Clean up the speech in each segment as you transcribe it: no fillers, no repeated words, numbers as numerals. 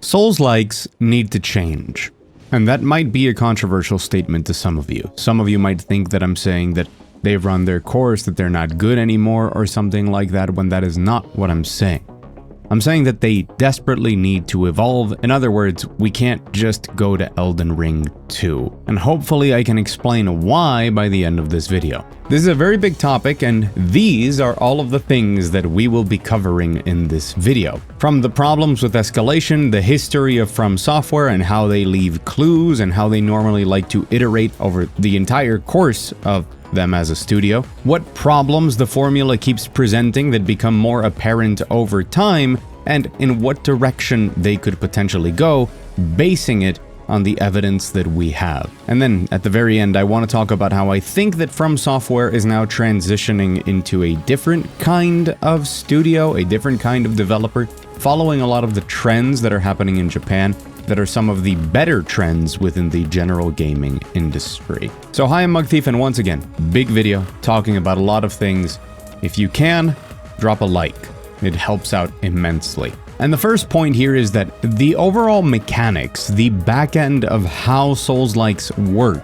Souls-likes need to change. And that might be a controversial statement to some of you. Some of you might think that I'm saying that they've run their course, that they're not good anymore, or something like that, when that is not what I'm saying. I'm saying that they desperately need to evolve. In other words, we can't just go to Elden Ring 2. And hopefully I can explain why by the end of this video. This is a very big topic, and these are all of the things that we will be covering in this video. From the problems with escalation, the history of FromSoftware and how they leave clues and how they normally like to iterate over the entire course of them as a studio, what problems the formula keeps presenting that become more apparent over time, and in what direction they could potentially go, basing it on the evidence that we have. And then at the very end, I want to talk about how I think that FromSoftware is now transitioning into a different kind of studio, a different kind of developer, following a lot of the trends that are happening in Japan that are some of the better trends within the general gaming industry. So hi, I'm Mugthief, and once again, big video talking about a lot of things. If you can, drop a like. It helps out immensely. And the first point here is that the overall mechanics, the back end of how Souls-likes work,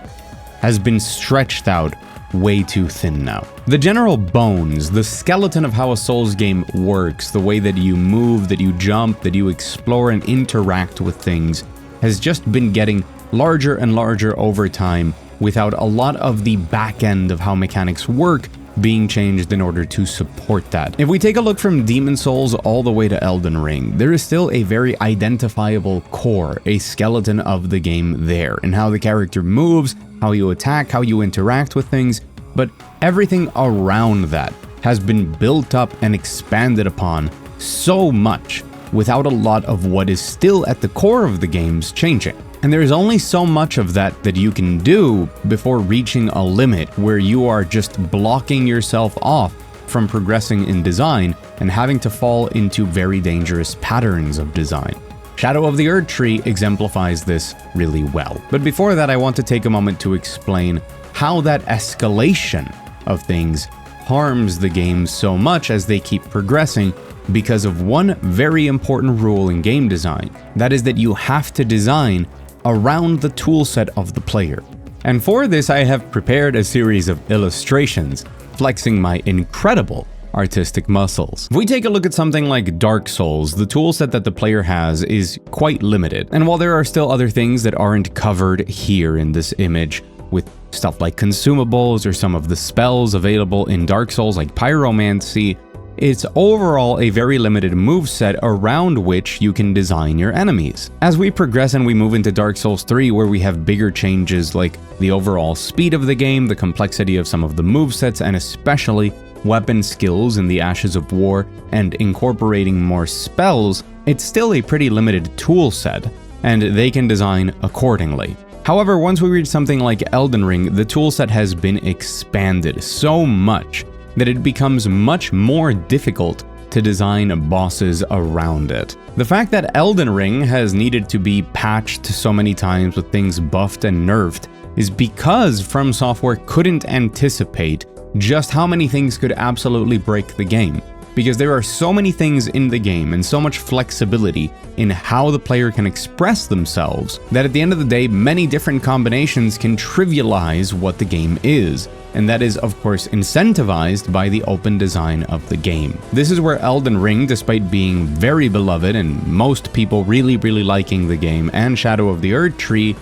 has been stretched out way too thin now. The general bones, the skeleton of how a Souls game works, the way that you move, that you jump, that you explore and interact with things, has just been getting larger and larger over time without a lot of the back end of how mechanics work being changed in order to support that. If we take a look from Demon Souls all the way to Elden Ring, there is still a very identifiable core, a skeleton of the game there, and how the character moves, how you attack, how you interact with things, but everything around that has been built up and expanded upon so much without a lot of what is still at the core of the games changing. And there is only so much of that that you can do before reaching a limit where you are just blocking yourself off from progressing in design and having to fall into very dangerous patterns of design. Shadow of the Erdtree exemplifies this really well. But before that, I want to take a moment to explain how that escalation of things harms the game so much as they keep progressing because of one very important rule in game design. That is that you have to design around the toolset of the player. And for this, I have prepared a series of illustrations, flexing my incredible artistic muscles. If we take a look at something like Dark Souls, the toolset that the player has is quite limited. And while there are still other things that aren't covered here in this image, with stuff like consumables or some of the spells available in Dark Souls like Pyromancy, it's overall a very limited moveset around which you can design your enemies. As we progress and we move into Dark Souls 3, where we have bigger changes like the overall speed of the game, the complexity of some of the movesets, and especially weapon skills in the Ashes of War, and incorporating more spells, it's still a pretty limited toolset, and they can design accordingly. However, once we reach something like Elden Ring, the toolset has been expanded so much that it becomes much more difficult to design bosses around it. The fact that Elden Ring has needed to be patched so many times with things buffed and nerfed is because FromSoftware couldn't anticipate just how many things could absolutely break the game. Because there are so many things in the game and so much flexibility in how the player can express themselves that at the end of the day, many different combinations can trivialize what the game is. And that is, of course, incentivized by the open design of the game. This is where Elden Ring, despite being very beloved and most people really liking the game, and Shadow of the Erdtree,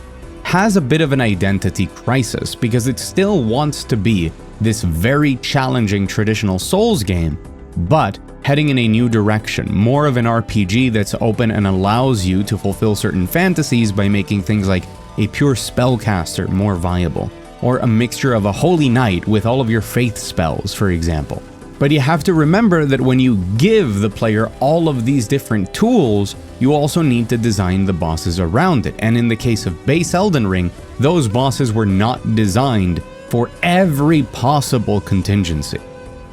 has a bit of an identity crisis because it still wants to be this very challenging traditional Souls game, but heading in a new direction, more of an RPG that's open and allows you to fulfill certain fantasies by making things like a pure spellcaster more viable, or a mixture of a holy knight with all of your faith spells, for example. But you have to remember that when you give the player all of these different tools, you also need to design the bosses around it. And in the case of base Elden Ring, those bosses were not designed for every possible contingency.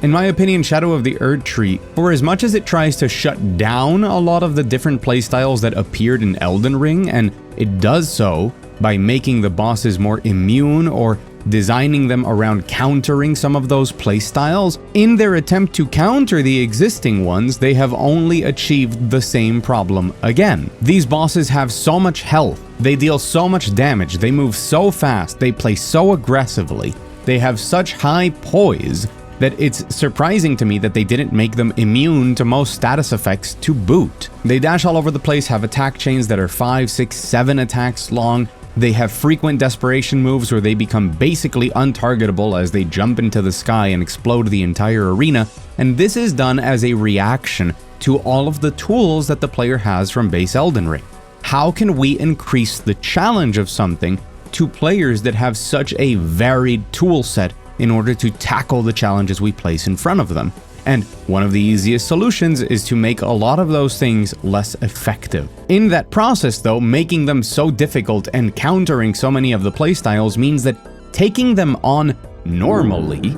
In my opinion, Shadow of the Erdtree, for as much as it tries to shut down a lot of the different playstyles that appeared in Elden Ring, and it does so by making the bosses more immune or designing them around countering some of those playstyles. In their attempt to counter the existing ones, they have only achieved the same problem again. These bosses have so much health, they deal so much damage, they move so fast, they play so aggressively, they have such high poise that it's surprising to me that they didn't make them immune to most status effects to boot. They dash all over the place, have attack chains that are 5, 6, 7 attacks long. They have frequent desperation moves where they become basically untargetable as they jump into the sky and explode the entire arena, and this is done as a reaction to all of the tools that the player has from base Elden Ring. How can we increase the challenge of something to players that have such a varied tool set in order to tackle the challenges we place in front of them? And one of the easiest solutions is to make a lot of those things less effective. In that process though, making them so difficult and countering so many of the playstyles means that taking them on normally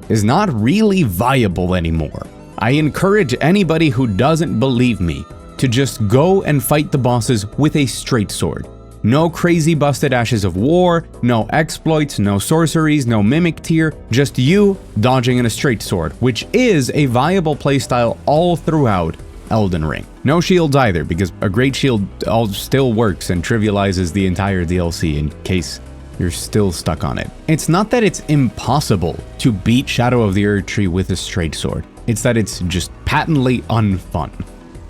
is not really viable anymore. I encourage anybody who doesn't believe me to just go and fight the bosses with a straight sword. No crazy busted ashes of war, no exploits, no sorceries, no mimic tier, just you dodging in a straight sword, which is a viable playstyle all throughout Elden Ring. No shields either, because a great shield still works and trivializes the entire DLC in case you're still stuck on it. It's not that it's impossible to beat Shadow of the Erdtree with a straight sword, it's that it's just patently unfun.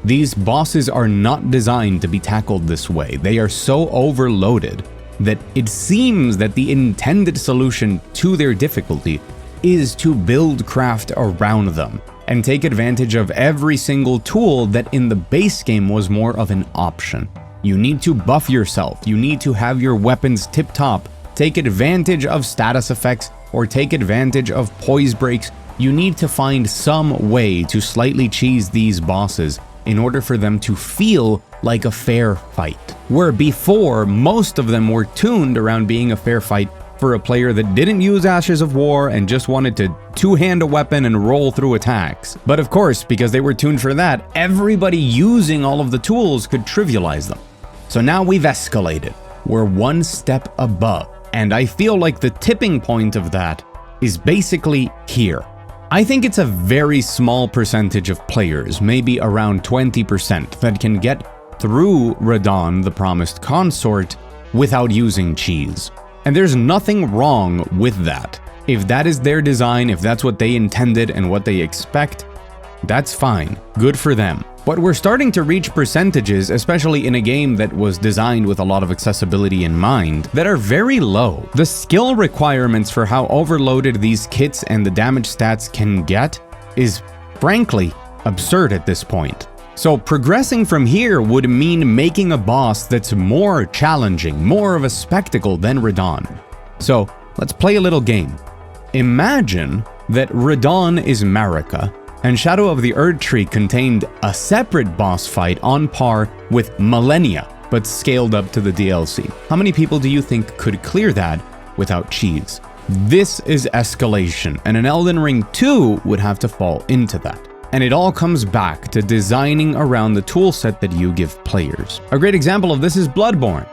These bosses are not designed to be tackled this way. They are so overloaded that it seems that the intended solution to their difficulty is to build craft around them and take advantage of every single tool that in the base game was more of an option. You need to buff yourself, you need to have your weapons tip-top, take advantage of status effects, or take advantage of poise breaks. You need to find some way to slightly cheese these bosses in order for them to feel like a fair fight. Where before, most of them were tuned around being a fair fight for a player that didn't use Ashes of War and just wanted to two-hand a weapon and roll through attacks. But of course, because they were tuned for that, everybody using all of the tools could trivialize them. So now we've escalated. We're one step above. And I feel like the tipping point of that is basically here. I think it's a very small percentage of players, maybe around 20%, that can get through Radahn, the Promised Consort, without using cheese. And there's nothing wrong with that. If that is their design, if that's what they intended and what they expect, that's fine. Good for them. But we're starting to reach percentages, especially in a game that was designed with a lot of accessibility in mind, that are very low. The skill requirements for how overloaded these kits and the damage stats can get is, frankly, absurd at this point. So progressing from here would mean making a boss that's more challenging, more of a spectacle than Radahn. So let's play a little game. Imagine that Radahn is Marika, and Shadow of the Erdtree contained a separate boss fight on par with Millennia, but scaled up to the DLC. How many people do you think could clear that without cheese? This is escalation, and an Elden Ring 2 would have to fall into that. And it all comes back to designing around the toolset that you give players. A great example of this is Bloodborne,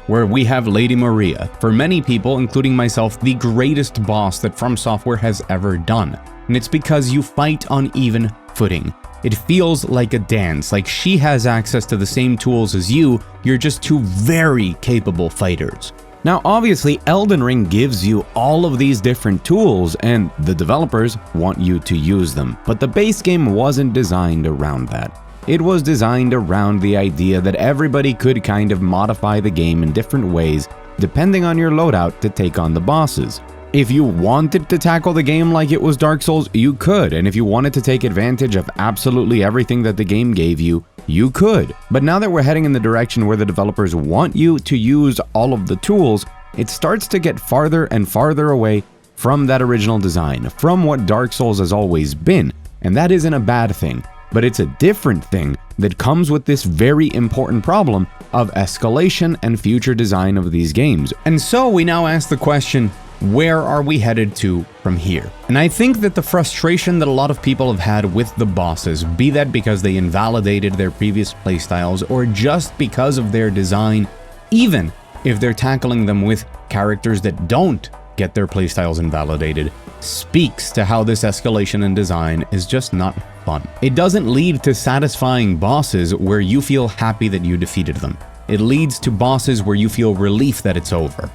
where we have Lady Maria, for many people, including myself, the greatest boss that FromSoftware has ever done. And it's because you fight on even footing. It feels like a dance, like she has access to the same tools as you, you're just two very capable fighters. Now obviously Elden Ring gives you all of these different tools and the developers want you to use them, but the base game wasn't designed around that. It was designed around the idea that everybody could kind of modify the game in different ways depending on your loadout to take on the bosses. If you wanted to tackle the game like it was Dark Souls, you could, and if you wanted to take advantage of absolutely everything that the game gave you, you could. But now that we're heading in the direction where the developers want you to use all of the tools, it starts to get farther and farther away from that original design, from what Dark Souls has always been, and that isn't a bad thing. But it's a different thing that comes with this very important problem of escalation and future design of these games. And so we now ask the question, where are we headed to from here? And I think that the frustration that a lot of people have had with the bosses, be that because they invalidated their previous playstyles or just because of their design, even if they're tackling them with characters that don't get their playstyles invalidated, speaks to how this escalation in design is just not fun. It doesn't lead to satisfying bosses where you feel happy that you defeated them. It leads to bosses where you feel relief that it's over.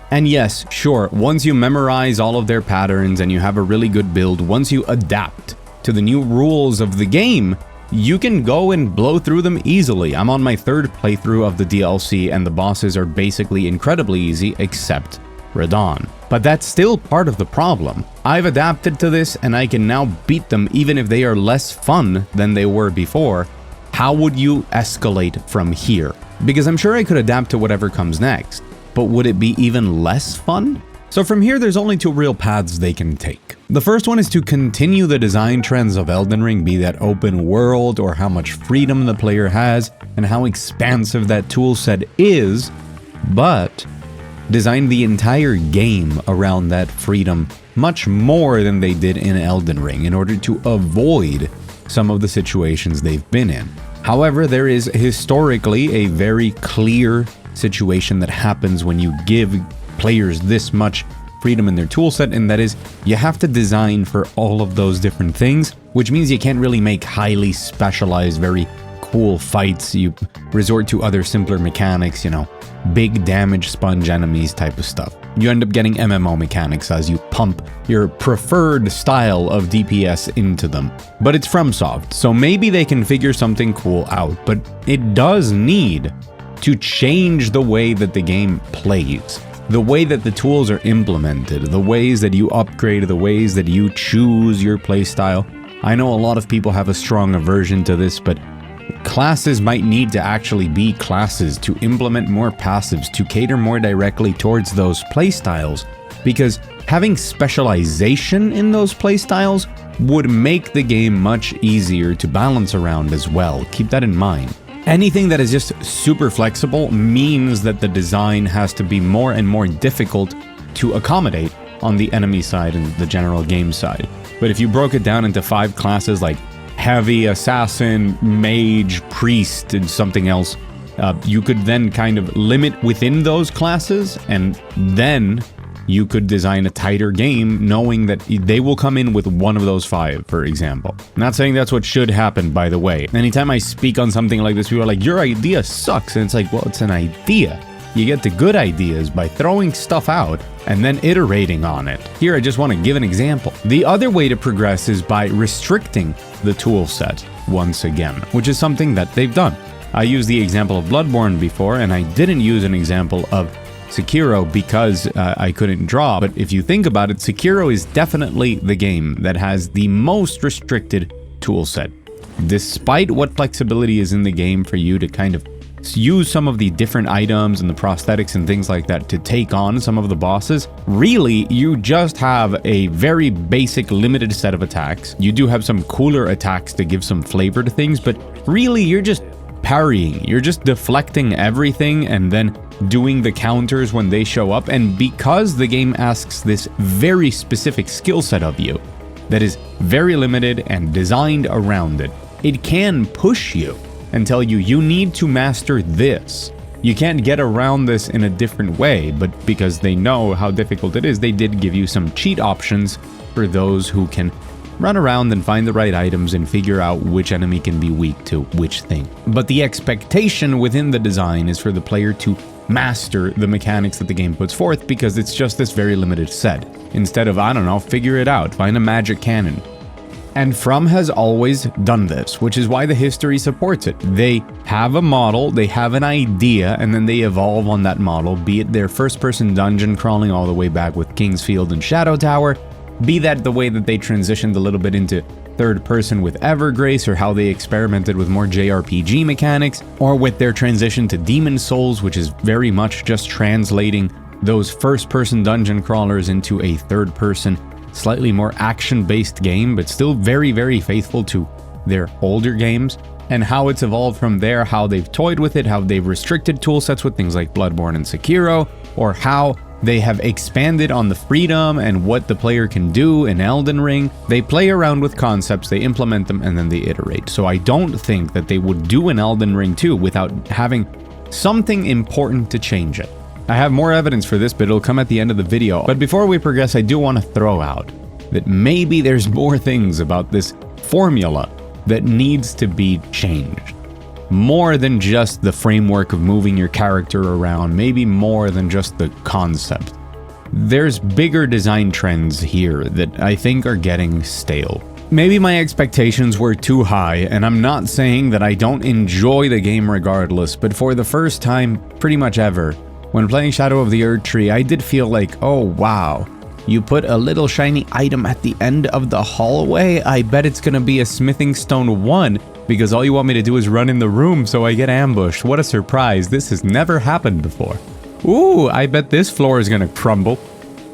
And yes, sure, once you memorize all of their patterns and you have a really good build, once you adapt to the new rules of the game, you can go and blow through them easily. I'm on my 3rd playthrough of the DLC and the bosses are basically incredibly easy except Radahn. But that's still part of the problem. I've adapted to this and I can now beat them even if they are less fun than they were before. How would you escalate from here? Because I'm sure I could adapt to whatever comes next, but would it be even less fun? So from here, there's only 2 real paths they can take. The first one is to continue the design trends of Elden Ring, be that open world or how much freedom the player has and how expansive that toolset is, but design the entire game around that freedom much more than they did in Elden Ring in order to avoid some of the situations they've been in. However, there is historically a very clear situation that happens when you give players this much freedom in their toolset, and that is you have to design for all of those different things, which means you can't really make highly specialized, very cool fights. You resort to other simpler mechanics, you know, big damage sponge enemies type of stuff. You end up getting MMO mechanics as you pump your preferred style of DPS into them. But it's FromSoft, so maybe they can figure something cool out, but it does need to change the way that the game plays. The way that the tools are implemented, the ways that you upgrade, the ways that you choose your playstyle. I know a lot of people have a strong aversion to this, but classes might need to actually be classes to implement more passives, to cater more directly towards those playstyles, because having specialization in those playstyles would make the game much easier to balance around as well. Keep that in mind. Anything that is just super flexible means that the design has to be more and more difficult to accommodate on the enemy side and the general game side. But if you broke it down into 5 classes like heavy, assassin, mage, priest, and something else, you could then kind of limit within those classes, and then you could design a tighter game knowing that they will come in with one of those 5, for example. Not saying that's what should happen, by the way. Anytime I speak on something like this, people are like, your idea sucks. And it's like, well, it's an idea. You get the good ideas by throwing stuff out and then iterating on it. Here, I just want to give an example. The other way to progress is by restricting the tool set once again, which is something that they've done. I used the example of Bloodborne before, and I didn't use an example of Sekiro because I couldn't draw. But if you think about it, Sekiro is definitely the game that has the most restricted toolset. Despite what flexibility is in the game for you to kind of use some of the different items and the prosthetics and things like that to take on some of the bosses, really you just have a very basic limited set of attacks. You do have some cooler attacks to give some flavor to things, but really you're just parrying, you're just deflecting everything and then doing the counters when they show up. And because the game asks this very specific skill set of you that is very limited and designed around it, it can push you and tell you, you need to master this. You can't get around this in a different way, but because they know how difficult it is, they did give you some cheat options for those who can run around and find the right items and figure out which enemy can be weak to which thing. But the expectation within the design is for the player to master the mechanics that the game puts forth, because it's just this very limited set. Instead of, I don't know, figure it out, find a magic cannon. And From has always done this, which is why the history supports it. They have a model, they have an idea, and then they evolve on that model, be it their first-person dungeon crawling all the way back with Kingsfield and Shadow Tower, be that the way that they transitioned a little bit into third-person with Evergrace, or how they experimented with more JRPG mechanics, or with their transition to Demon Souls, which is very much just translating those first-person dungeon crawlers into a third-person, slightly more action-based game, but still very, very faithful to their older games, and how it's evolved from there, how they've toyed with it, how they've restricted toolsets with things like Bloodborne and Sekiro, or how they have expanded on the freedom and what the player can do in Elden Ring. They play around with concepts, they implement them, and then they iterate. So I don't think that they would do an Elden Ring 2 without having something important to change it. I have more evidence for this, but it'll come at the end of the video. But before we progress, I do want to throw out that maybe there's more things about this formula that needs to be changed. More than just the framework of moving your character around, maybe more than just the concept. There's bigger design trends here that I think are getting stale. Maybe my expectations were too high, and I'm not saying that I don't enjoy the game regardless, but for the first time, pretty much ever, when playing Shadow of the Erdtree, I did feel like, oh wow, you put a little shiny item at the end of the hallway? I bet it's gonna be a smithing stone 1, because all you want me to do is run in the room so I get ambushed. What a surprise, this has never happened before. Ooh, I bet this floor is gonna crumble.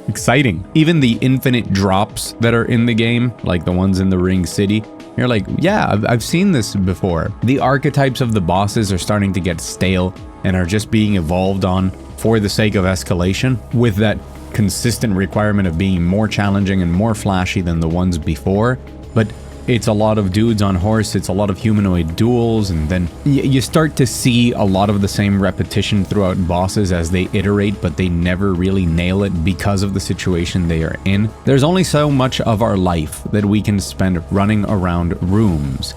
Exciting. Even the infinite drops that are in the game, like the ones in the Ring City, you're like, yeah, I've seen this before. The archetypes of the bosses are starting to get stale and are just being evolved on for the sake of escalation, with that consistent requirement of being more challenging and more flashy than the ones before. But it's a lot of dudes on horse, it's a lot of humanoid duels, and then you start to see a lot of the same repetition throughout bosses as they iterate, but they never really nail it because of the situation they are in. There's only so much of our life that we can spend running around rooms,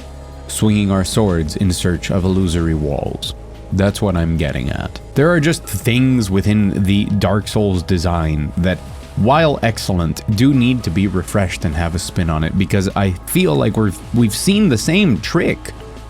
swinging our swords in search of illusory walls. That's what I'm getting at. There are just things within the Dark Souls design that, while excellent, do need to be refreshed and have a spin on it, because I feel like we've seen the same trick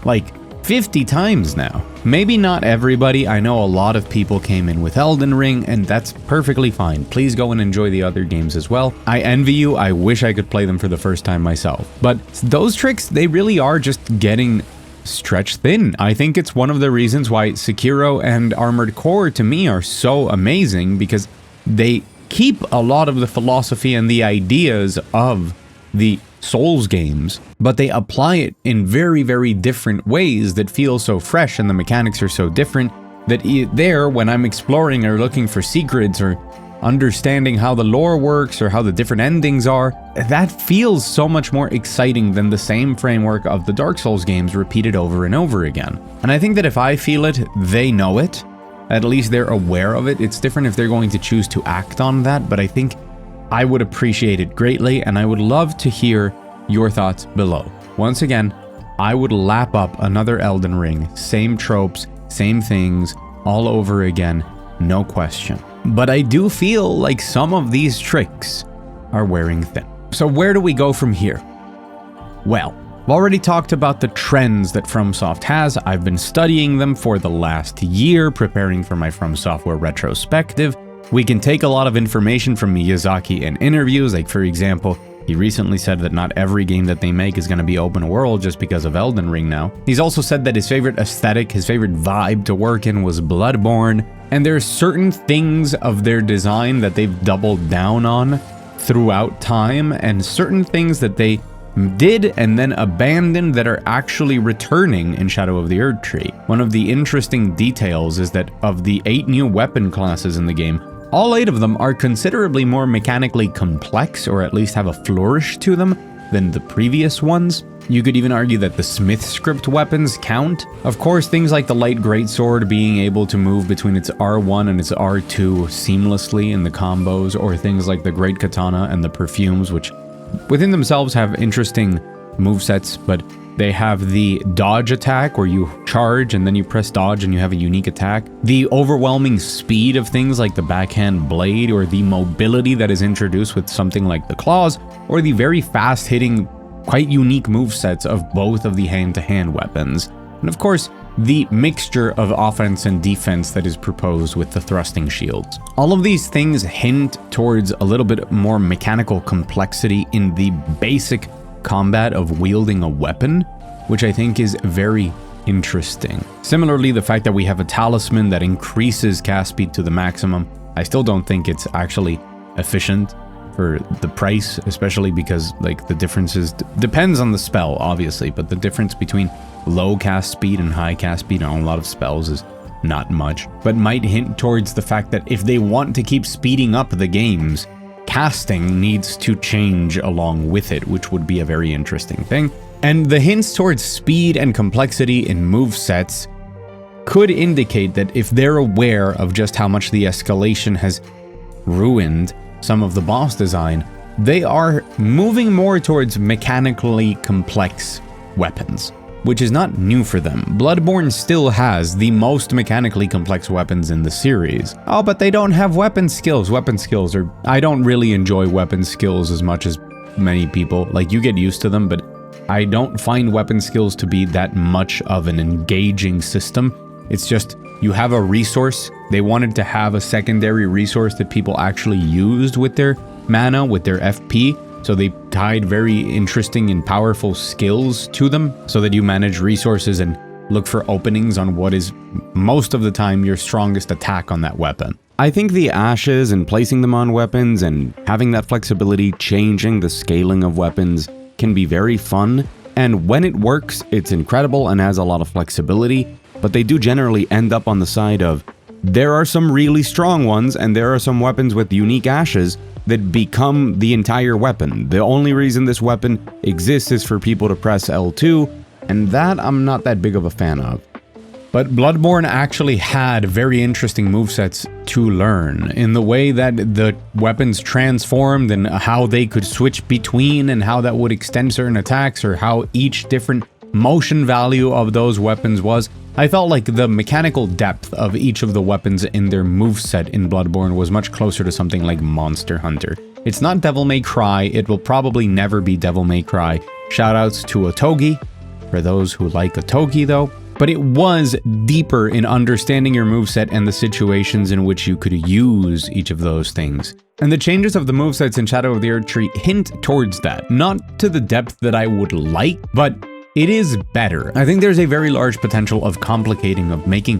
like 50 times now. Maybe not everybody. I know a lot of people came in with Elden Ring, and that's perfectly fine. Please go and enjoy the other games as well. I envy you. I wish I could play them for the first time myself. But those tricks, they really are just getting stretched thin. I think it's one of the reasons why Sekiro and Armored Core to me are so amazing, because they keep a lot of the philosophy and the ideas of the Souls games, but they apply it in very, very different ways that feel so fresh, and the mechanics are so different that there, when I'm exploring or looking for secrets or understanding how the lore works or how the different endings are, that feels so much more exciting than the same framework of the Dark Souls games repeated over and over again. And I think that if I feel it, they know it. At least they're aware of it. It's different if they're going to choose to act on that, but I think I would appreciate it greatly, and I would love to hear your thoughts below. Once again, I would lap up another Elden Ring, same tropes, same things, all over again, no question. But I do feel like some of these tricks are wearing thin. So where do we go from here? Well, I've already talked about the trends that FromSoft has. I've been studying them for the last year, preparing for my FromSoftware retrospective. We can take a lot of information from Miyazaki in interviews, like for example, he recently said that not every game that they make is going to be open world just because of Elden Ring now. He's also said that his favorite aesthetic, his favorite vibe to work in was Bloodborne, and there are certain things of their design that they've doubled down on throughout time, and certain things that they did and then abandoned that are actually returning in Shadow of the Erdtree. One of the interesting details is that of the 8 new weapon classes in the game, all 8 of them are considerably more mechanically complex, or at least have a flourish to them, than the previous ones. You could even argue that the Smith script weapons count. Of course, things like the light greatsword being able to move between its R1 and its R2 seamlessly in the combos, or things like the great katana and the perfumes, which within themselves have interesting movesets, but they have the dodge attack where you charge and then you press dodge and you have a unique attack. The overwhelming speed of things like the backhand blade, or the mobility that is introduced with something like the claws, or the very fast hitting, quite unique movesets of both of the hand-to-hand weapons. And of course, the mixture of offense and defense that is proposed with the thrusting shields. All of these things hint towards a little bit more mechanical complexity in the basic combat of wielding a weapon, which I think is very interesting. Similarly, the fact that we have a talisman that increases cast speed to the maximum, I still don't think it's actually efficient for the price, especially because like the differences depends on the spell, obviously, but the difference between low cast speed and high cast speed on a lot of spells is not much, but might hint towards the fact that if they want to keep speeding up the games, casting needs to change along with it, which would be a very interesting thing. And the hints towards speed and complexity in movesets could indicate that if they're aware of just how much the escalation has ruined some of the boss design, they are moving more towards mechanically complex weapons, which is not new for them. Bloodborne still has the most mechanically complex weapons in the series. Oh, but they don't have weapon skills. Weapon skills are... I don't really enjoy weapon skills as much as many people. Like, you get used to them, but I don't find weapon skills to be that much of an engaging system. It's just, you have a resource. They wanted to have a secondary resource that people actually used with their mana, with their FP. So they tied very interesting and powerful skills to them so that you manage resources and look for openings on what is most of the time your strongest attack on that weapon. I think the ashes and placing them on weapons and having that flexibility, changing the scaling of weapons can be very fun. And when it works, it's incredible and has a lot of flexibility, but they do generally end up on the side of there are some really strong ones and there are some weapons with unique ashes that become the entire weapon. The only reason this weapon exists is for people to press L2, and that I'm not that big of a fan of. But Bloodborne actually had very interesting movesets to learn in the way that the weapons transformed and how they could switch between and how that would extend certain attacks or how each different motion value of those weapons was. I felt like the mechanical depth of each of the weapons in their moveset in Bloodborne was much closer to something like Monster Hunter. It's not Devil May Cry, it will probably never be Devil May Cry. Shoutouts to Otogi, for those who like Otogi though. But it was deeper in understanding your moveset and the situations in which you could use each of those things. And the changes of the movesets in Shadow of the Erdtree hint towards that. Not to the depth that I would like, but it is better. I think there's a very large potential of complicating, of making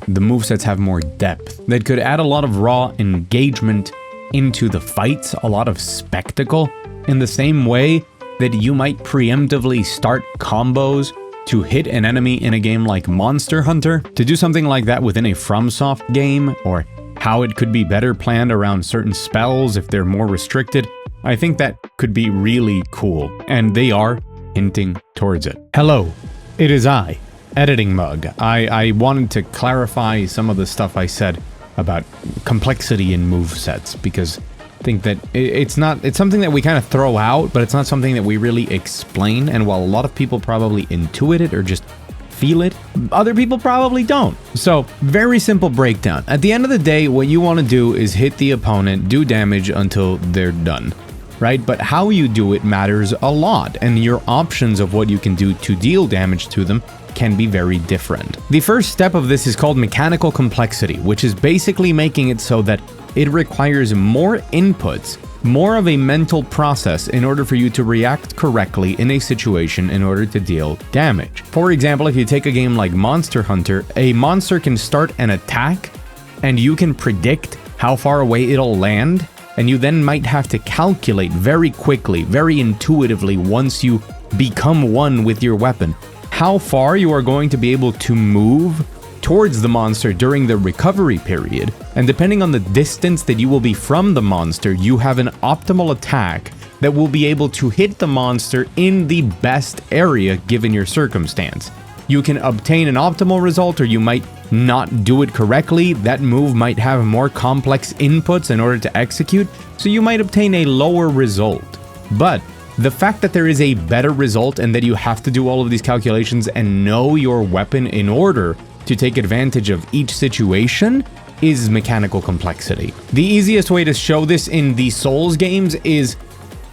the movesets have more depth. That could add a lot of raw engagement into the fights, a lot of spectacle, in the same way that you might preemptively start combos to hit an enemy in a game like Monster Hunter. To do something like that within a FromSoft game, or how it could be better planned around certain spells if they're more restricted, I think that could be really cool, and they are hinting towards it. Hello, it is I, Editing Mug. I wanted to clarify some of the stuff I said about complexity in movesets, because I think that it's something that we kind of throw out, but it's not something that we really explain, and while a lot of people probably intuit it or just feel it, other people probably don't. So, very simple breakdown. At the end of the day, what you want to do is hit the opponent, do damage until they're done. Right? But how you do it matters a lot, and your options of what you can do to deal damage to them can be very different. The first step of this is called mechanical complexity, which is basically making it so that it requires more inputs, more of a mental process in order for you to react correctly in a situation in order to deal damage. For example, if you take a game like Monster Hunter, a monster can start an attack, and you can predict how far away it'll land, and you then might have to calculate very quickly, very intuitively, once you become one with your weapon, how far you are going to be able to move towards the monster during the recovery period. And depending on the distance that you will be from the monster, you have an optimal attack that will be able to hit the monster in the best area given your circumstance. You can obtain an optimal result, or you might not do it correctly. That move might have more complex inputs in order to execute, so you might obtain a lower result. But the fact that there is a better result and that you have to do all of these calculations and know your weapon in order to take advantage of each situation is mechanical complexity. The easiest way to show this in the Souls games is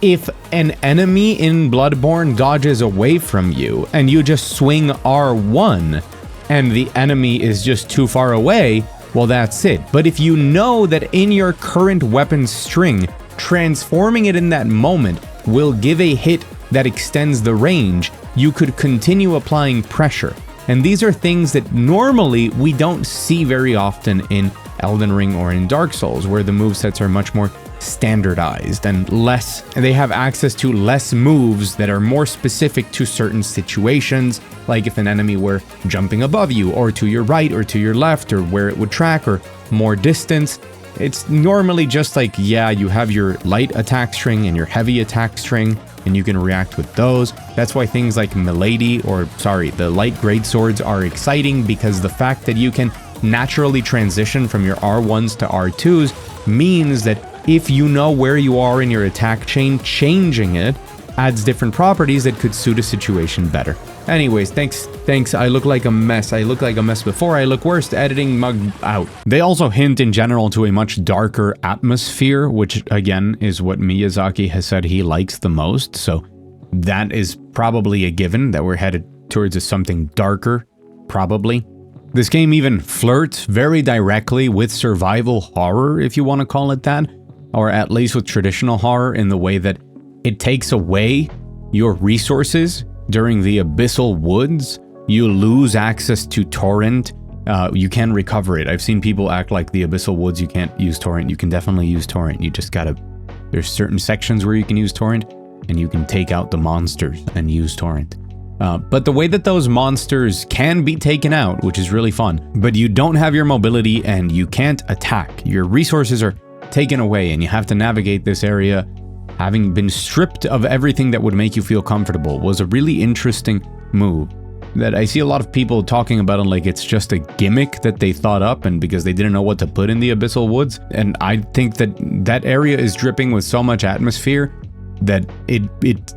if an enemy in Bloodborne dodges away from you and you just swing R1 and the enemy is just too far away, well, that's it. But if you know that in your current weapon string, transforming it in that moment will give a hit that extends the range, you could continue applying pressure. And these are things that normally we don't see very often in Elden Ring or in Dark Souls, where the movesets are much more standardized and they have access to less moves that are more specific to certain situations, like if an enemy were jumping above you, or to your right, or to your left, or where it would track, or more distance. It's normally just like, yeah, you have your light attack string and your heavy attack string, and you can react with those. That's why things like Milady, or sorry, the light greatswords are exciting, because the fact that you can naturally transition from your R1s to R2s means that if you know where you are in your attack chain, changing it adds different properties that could suit a situation better. Anyways, thanks, I look like a mess. I look like a mess before, I look worse, editing mug out. They also hint in general to a much darker atmosphere, which again is what Miyazaki has said he likes the most, so that is probably a given, that we're headed towards something darker, probably. This game even flirts very directly with survival horror, if you want to call it that, or at least with traditional horror, in the way that it takes away your resources. During the Abyssal Woods, you lose access to torrent. You can recover it. I've seen people act like the Abyssal Woods you can't use torrent. You can definitely use torrent. You just gotta... There's certain sections where you can use torrent, and you can take out the monsters and use torrent. But the way that those monsters can be taken out, which is really fun, but you don't have your mobility and you can't attack. Your resources are taken away and you have to navigate this area having been stripped of everything that would make you feel comfortable, was a really interesting move that I see a lot of people talking about it like it's just a gimmick that they thought up and because they didn't know what to put in the Abyssal Woods. And I think that that area is dripping with so much atmosphere that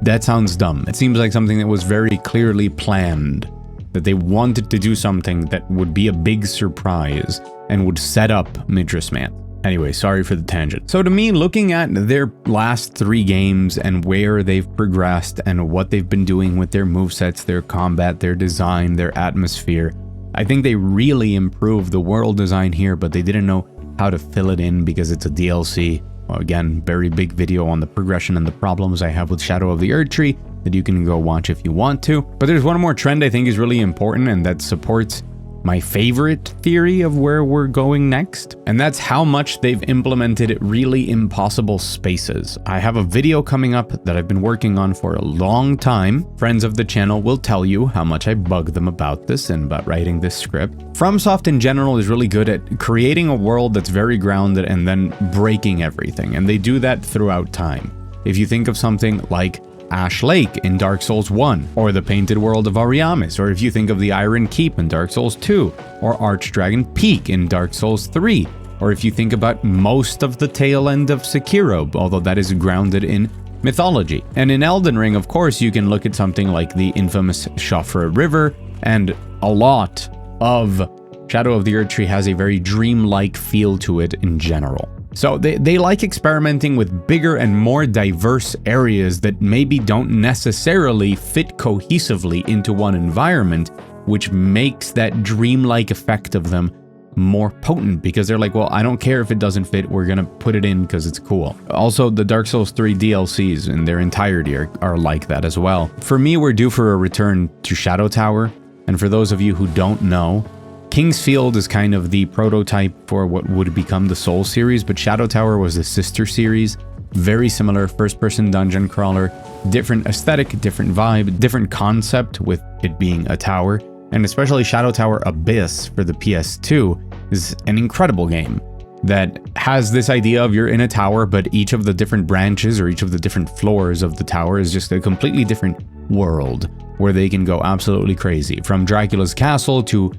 that sounds dumb. It seems like something that was very clearly planned, that they wanted to do something that would be a big surprise and would set up Midras Man. Anyway, sorry for the tangent. So to me, looking at their last 3 games and where they've progressed and what they've been doing with their movesets, their combat, their design, their atmosphere, I think they really improved the world design here, but they didn't know how to fill it in because it's a DLC. Well, again, very big video on the progression and the problems I have with Shadow of the Erdtree that you can go watch if you want to. But there's one more trend I think is really important and that supports my favorite theory of where we're going next, and that's how much they've implemented really impossible spaces. I have a video coming up that I've been working on for a long time. Friends of the channel will tell you how much I bug them about this and about writing this script. FromSoft in general is really good at creating a world that's very grounded and then breaking everything, and they do that throughout time. If you think of something like Ash Lake in Dark Souls 1, or the Painted World of Ariamis, or if you think of the Iron Keep in Dark Souls 2, or Archdragon Peak in Dark Souls 3, or if you think about most of the tail end of Sekiro, although that is grounded in mythology. And in Elden Ring, of course, you can look at something like the infamous Shofra River, and a lot of Shadow of the Erdtree has a very dreamlike feel to it in general. So they like experimenting with bigger and more diverse areas that maybe don't necessarily fit cohesively into one environment, which makes that dreamlike effect of them more potent because they're like, well, I don't care if it doesn't fit, we're gonna put it in because it's cool. Also, the Dark Souls 3 DLCs in their entirety are like that as well. For me, we're due for a return to Shadow Tower, and for those of you who don't know, Kingsfield is kind of the prototype for what would become the Soul series, but Shadow Tower was the sister series. Very similar first-person dungeon crawler, different aesthetic, different vibe, different concept with it being a tower, and especially Shadow Tower Abyss for the PS2 is an incredible game that has this idea of you're in a tower, but each of the different branches or each of the different floors of the tower is just a completely different world where they can go absolutely crazy. From Dracula's castle to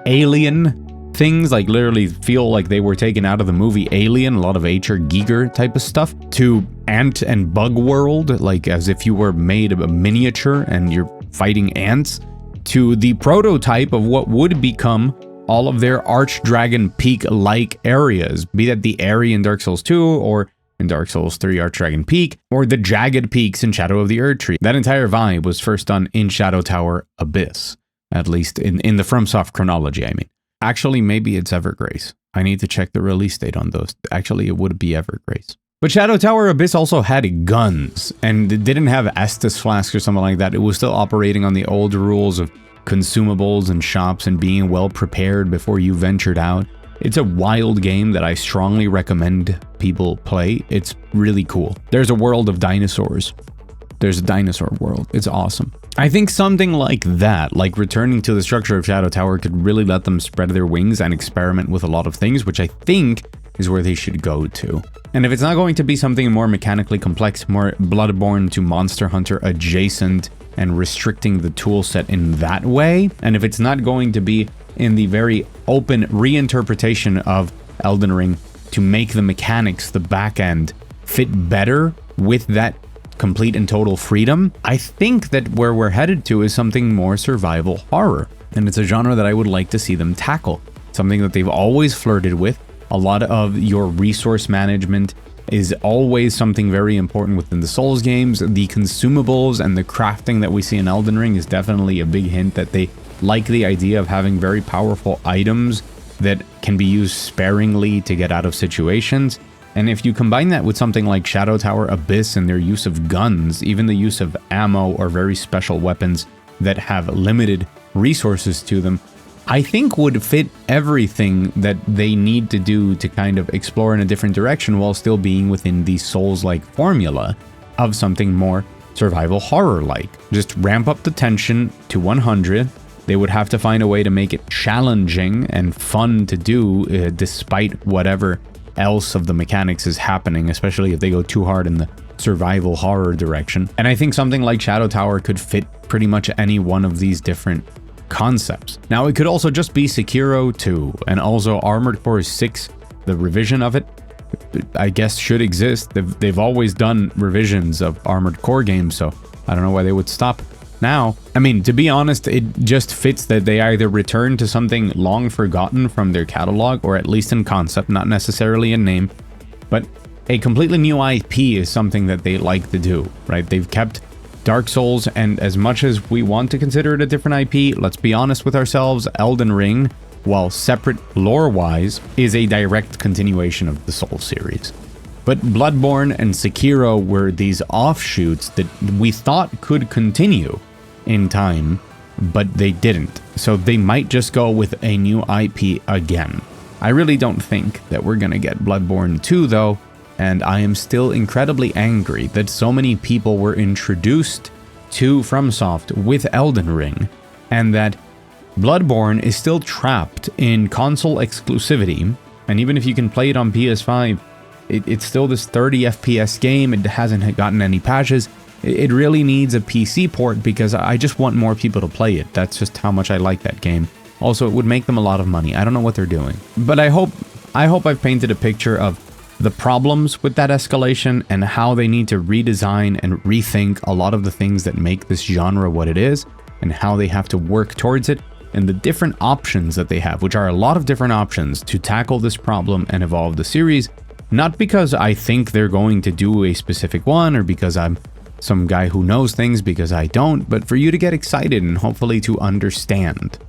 alien things, like literally feel like they were taken out of the movie Alien, a lot of H.R. Giger type of stuff, to ant and bug world, like as if you were made of a miniature and you're fighting ants, to the prototype of what would become all of their Archdragon Peak-like areas, be that the area in Dark Souls 2 or in Dark Souls 3 Archdragon Peak, or the jagged peaks in Shadow of the Erdtree. That entire vibe was first done in Shadow Tower Abyss. At least in the FromSoft chronology, I mean. Actually, maybe it's Evergrace. I need to check the release date on those. Actually, it would be Evergrace. But Shadow Tower Abyss also had guns, and it didn't have Estus flasks or something like that. It was still operating on the old rules of consumables and shops and being well prepared before you ventured out. It's a wild game that I strongly recommend people play. It's really cool. There's a world of dinosaurs. There's a dinosaur world. It's awesome. I think something like that, like returning to the structure of Shadow Tower, could really let them spread their wings and experiment with a lot of things, which I think is where they should go to. And if it's not going to be something more mechanically complex, more Bloodborne to Monster Hunter adjacent, and restricting the tool set in that way, and if it's not going to be in the very open reinterpretation of Elden Ring to make the mechanics, the back end, fit better with that complete and total freedom, I think that where we're headed to is something more survival horror. And it's a genre that I would like to see them tackle. Something that they've always flirted with. A lot of your resource management is always something very important within the Souls games. The consumables and the crafting that we see in Elden Ring is definitely a big hint that they like the idea of having very powerful items that can be used sparingly to get out of situations. And if you combine that with something like Shadow Tower Abyss and their use of guns, even the use of ammo or very special weapons that have limited resources to them, I think would fit everything that they need to do to kind of explore in a different direction while still being within the Souls-like formula of something more survival horror-like. Just ramp up the tension to 100. They would have to find a way to make it challenging and fun to do despite whatever else of the mechanics is happening, especially if they go too hard in the survival horror direction. And I think something like Shadow Tower could fit pretty much any one of these different concepts. Now, it could also just be Sekiro 2, and also Armored Core 6, the revision of it, I guess should exist. They've always done revisions of Armored Core games, so I don't know why they would stop now. I mean, to be honest, it just fits that they either return to something long forgotten from their catalog, or at least in concept, not necessarily in name, but a completely new IP is something that they like to do, right? They've kept Dark Souls, and as much as we want to consider it a different IP, let's be honest with ourselves, Elden Ring, while separate lore-wise, is a direct continuation of the Souls series. But Bloodborne and Sekiro were these offshoots that we thought could continue in time, but they didn't. So they might just go with a new IP again. I really don't think that we're gonna get Bloodborne 2 though, and I am still incredibly angry that so many people were introduced to FromSoft with Elden Ring, and that Bloodborne is still trapped in console exclusivity, and even if you can play it on PS5, it's still this 30 FPS game. It hasn't gotten any patches. It really needs a PC port because I just want more people to play it. That's just how much I like that game. Also, it would make them a lot of money. I don't know what they're doing. But I hope I've painted a picture of the problems with that escalation and how they need to redesign and rethink a lot of the things that make this genre what it is, and how they have to work towards it, and the different options that they have, which are a lot of different options to tackle this problem and evolve the series. Not because I think they're going to do a specific one, or because I'm some guy who knows things, because I don't, but for you to get excited and hopefully to understand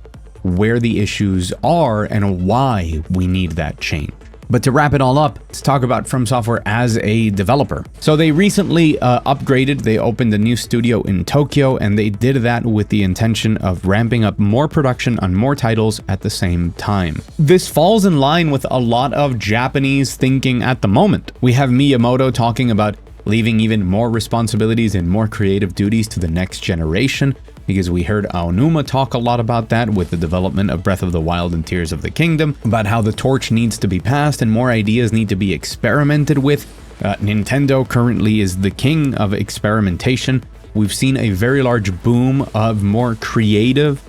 where the issues are and why we need that change. But to wrap it all up, let's talk about FromSoftware as a developer. So they recently upgraded, they opened a new studio in Tokyo, and they did that with the intention of ramping up more production on more titles at the same time. This falls in line with a lot of Japanese thinking at the moment. We have Miyamoto talking about leaving even more responsibilities and more creative duties to the next generation, because we heard Aonuma talk a lot about that with the development of Breath of the Wild and Tears of the Kingdom, about how the torch needs to be passed and more ideas need to be experimented with. Nintendo currently is the king of experimentation. We've seen a very large boom of more creative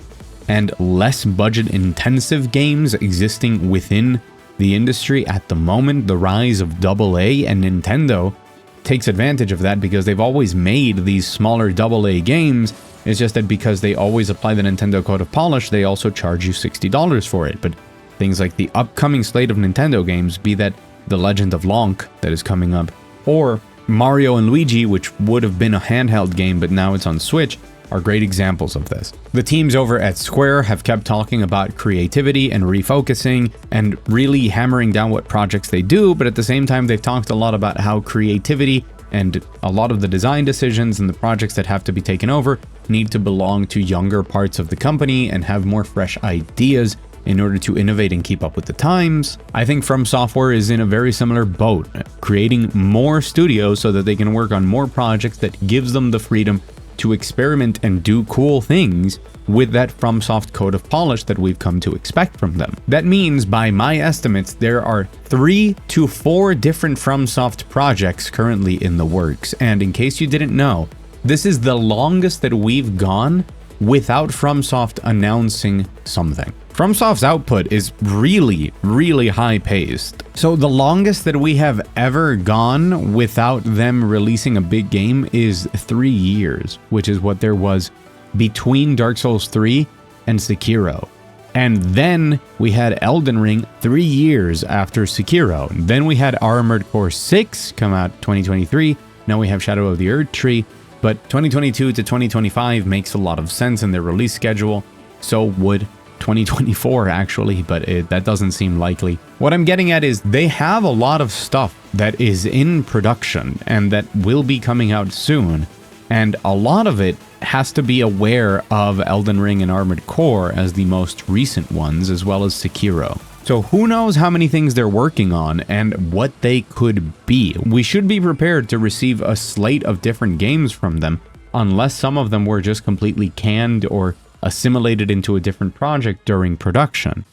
and less budget intensive games existing within the industry at the moment. The rise of AA, and Nintendo takes advantage of that because they've always made these smaller AA games. It's just that because they always apply the Nintendo Code of Polish, they also charge you $60 for it. But things like the upcoming slate of Nintendo games, be that The Legend of Lonk that is coming up, or Mario and Luigi, which would have been a handheld game but now it's on Switch, are great examples of this. The teams over at Square have kept talking about creativity and refocusing and really hammering down what projects they do, but at the same time they've talked a lot about how creativity and a lot of the design decisions and the projects that have to be taken over need to belong to younger parts of the company and have more fresh ideas in order to innovate and keep up with the times. I think FromSoftware is in a very similar boat, creating more studios so that they can work on more projects that gives them the freedom to experiment and do cool things with that FromSoft coat of polish that we've come to expect from them. That means, by my estimates, there are 3 to 4 different FromSoft projects currently in the works. And in case you didn't know, this is the longest that we've gone without FromSoft announcing something. FromSoft's output is really, really high-paced. So the longest that we have ever gone without them releasing a big game is 3 years, which is what there was between Dark Souls 3 and Sekiro. And then we had Elden Ring 3 years after Sekiro. Then we had Armored Core 6 come out 2023. Now we have Shadow of the Erdtree. But 2022 to 2025 makes a lot of sense in their release schedule. So would 2024 actually, but that doesn't seem likely. What I'm getting at is they have a lot of stuff that is in production and that will be coming out soon. And a lot of it has to be aware of Elden Ring and Armored Core as the most recent ones, as well as Sekiro. So who knows how many things they're working on and what they could be. We should be prepared to receive a slate of different games from them, unless some of them were just completely canned or assimilated into a different project during production.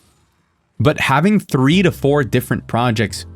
But having 3 to 4 different projects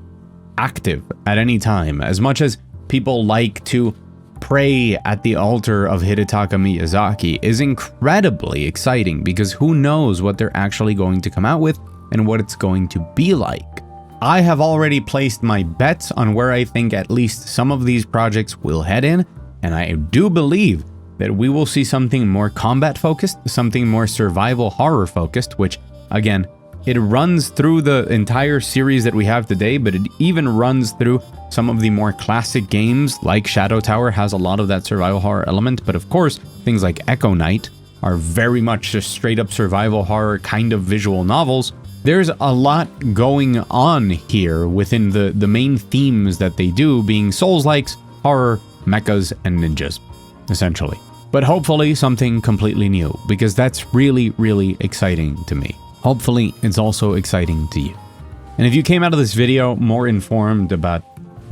active at any time, as much as people like to pray at the altar of Hidetaka Miyazaki, is incredibly exciting, because who knows what they're actually going to come out with and what it's going to be like. I have already placed my bets on where I think at least some of these projects will head in, and I do believe that we will see something more combat focused, something more survival horror focused, which again, it runs through the entire series that we have today, but it even runs through some of the more classic games, like Shadow Tower has a lot of that survival horror element, but of course, things like Echo Knight are very much just straight up survival horror kind of visual novels. There's a lot going on here within the main themes that they do, being Souls-likes, horror, mechas, and ninjas, essentially. But hopefully something completely new, because that's really, really exciting to me. Hopefully it's also exciting to you. And if you came out of this video more informed about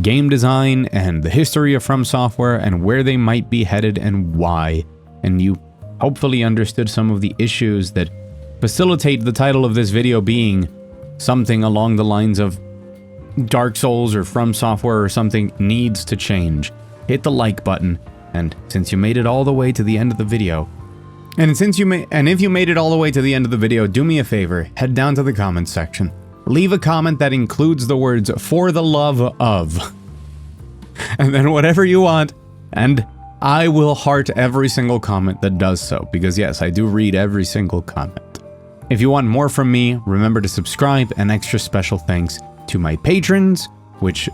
game design and the history of FromSoftware and where they might be headed and why, and you hopefully understood some of the issues that facilitate the title of this video being something along the lines of Dark Souls or FromSoftware or something needs to change, hit the like button. And since you made it all the way to the end of the video, if you made it all the way to the end of the video, do me a favor, head down to the comments section. Leave a comment that includes the words "for the love of," and then whatever you want, and I will heart every single comment that does so, because yes, I do read every single comment. If you want more from me, remember to subscribe, and extra special thanks to my patrons, which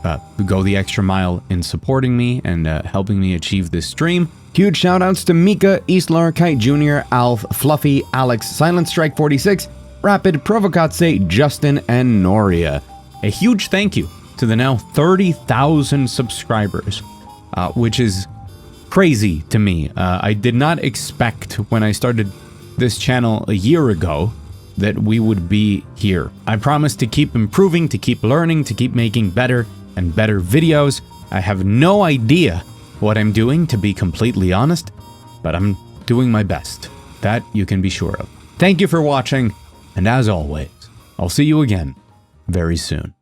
go the extra mile in supporting me and helping me achieve this stream. Huge shoutouts to Mika, East Lorikite Jr., Alf, Fluffy, Alex, Silent Strike 46, Rapid, Provocatse, Justin, and Noria. A huge thank you to the now 30,000 subscribers, which is crazy to me. I did not expect when I started this channel a year ago that we would be here. I promise to keep improving, to keep learning, to keep making better and better videos. I have no idea what I'm doing, to be completely honest, but I'm doing my best. That you can be sure of. Thank you for watching, and as always, I'll see you again very soon.